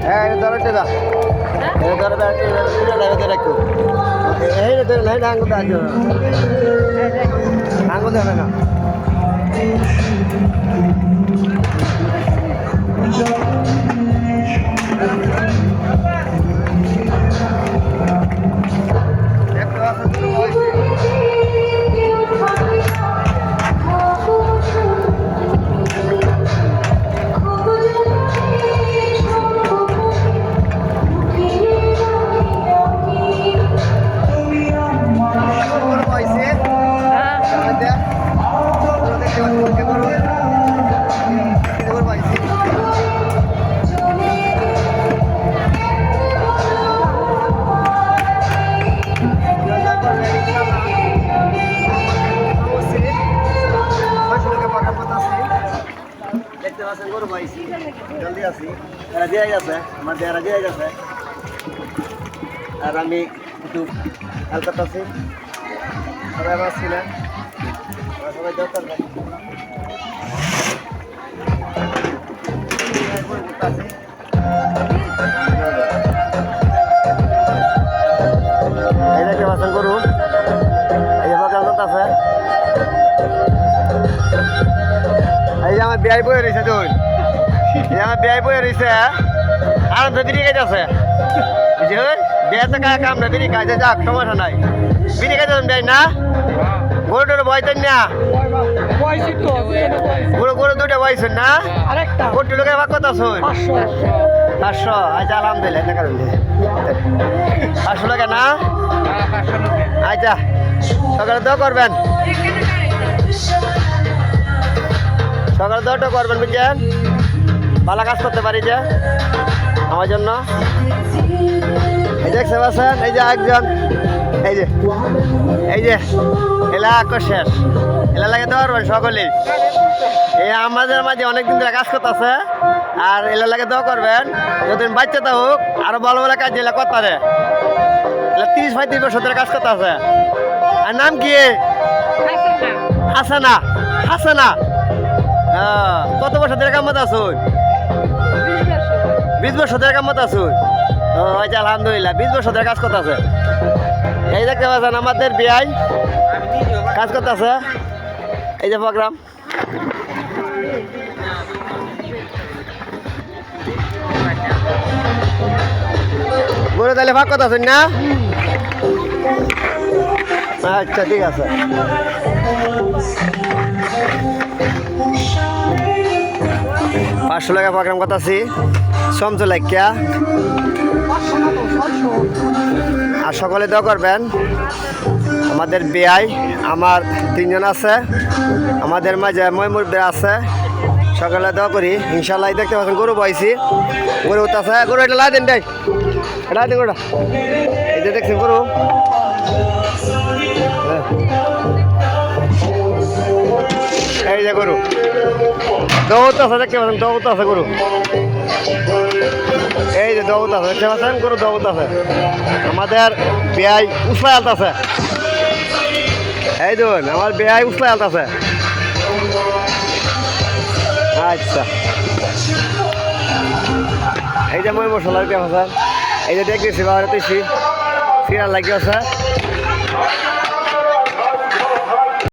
হ্যাঁ ধরো টেবা ধরো রাখো এই ধরে নাই আঙুল আছো আঙুল ধরে না গরু পাইছি জলদি আছি এরা দিয়ে গেছে আমার দেয়ারা দিয়ে গেছে আর আমি একটু হালকা আছি সবাই আমার ছিলেন সবাই দরকার এই দেখতে পাচ্ছেন গরু এই যে বাগান আছে এই যে আমার বিয়াই বয়ে রয়েছে তুই এই আমার বিয়াই বয়ে রয়েছে আর তো বিড়ি খাইতেছে বুঝলি বিয়ে তো কাম না বিড়ি খাইতে যাক সমস্যা নাই বিড়ি খাইতে দেয় না গরু টোর বয়তেন না গরু গরু দুটো বয়সেন না গরু লোকে ভাগ কথা শোন 500 আচ্ছা আলহামদুলিল্লাহ এটা কারণ 500 টাকা না আচ্ছা সকালে তো করবেন সকালে দোয়াটা করবেন বুঝছেন ভালো কাজ করতে পারি যে আমার জন্য এই দেখতে পাচ্ছেন এই যে একজন এই যে এলাকা শেষ এলা লাগে দেওয়া পারবেন সকলেই এই আমাদের মাঝে অনেকদিন ধরে কাজ করতেছে আর এলা লাগে দেওয়া করবেন যতদিন বাচ্চাটা হোক আরো ভালো ভালো কাজ এলা করতে পারে 30-35 বছর ধরে কাজ করতেছে আর নাম কি হাসানা হাসানা কত বছর ধরে কামত আসুন 20 বছর ধরে কামত আসুন আচ্ছা আলহামদুলিল্লাহ 20 বছর ধরে কাজ করতেছে এই দেখতে পাচ্ছেন আমাদের বিআই কাজ করতেছে এই যে প্রোগ্রাম গরু তাহলে ভাগ করতেছেন না আচ্ছা ঠিক আছে $500 প্রোগ্রাম করতেছি সমচো লাগিয়া আর সকলে দোয়া করবেন আমাদের বিআই আমার 3 জন আছে আমাদের মাঝে ময়মুরদের আছে সকালে দোয়া করি ইনশাল্লাহ দেখতে পাচ্ছেন গরু পাইছি গরু আছে গরু এটা লাই দেন এটা দিন গরুটা এই যে দেখছেন গরু এই যে গরু দৌড় আছে দেখতে পাচ্ছেন দৌড় আছে গরু এই যে দৌড় আছে দেখতে পাচ্ছেন গরু দৌড় আছে আমাদের বিআই উসলাই আলতাছে এই দেখুন আমার বিআই উসলাই আলতাছে আচ্ছা এই যে মই মশলা দেখতে পাচ্ছেন এই যে দেখতেছি বাবার তুইছি সিরিয়াল লাগিয়ে আছে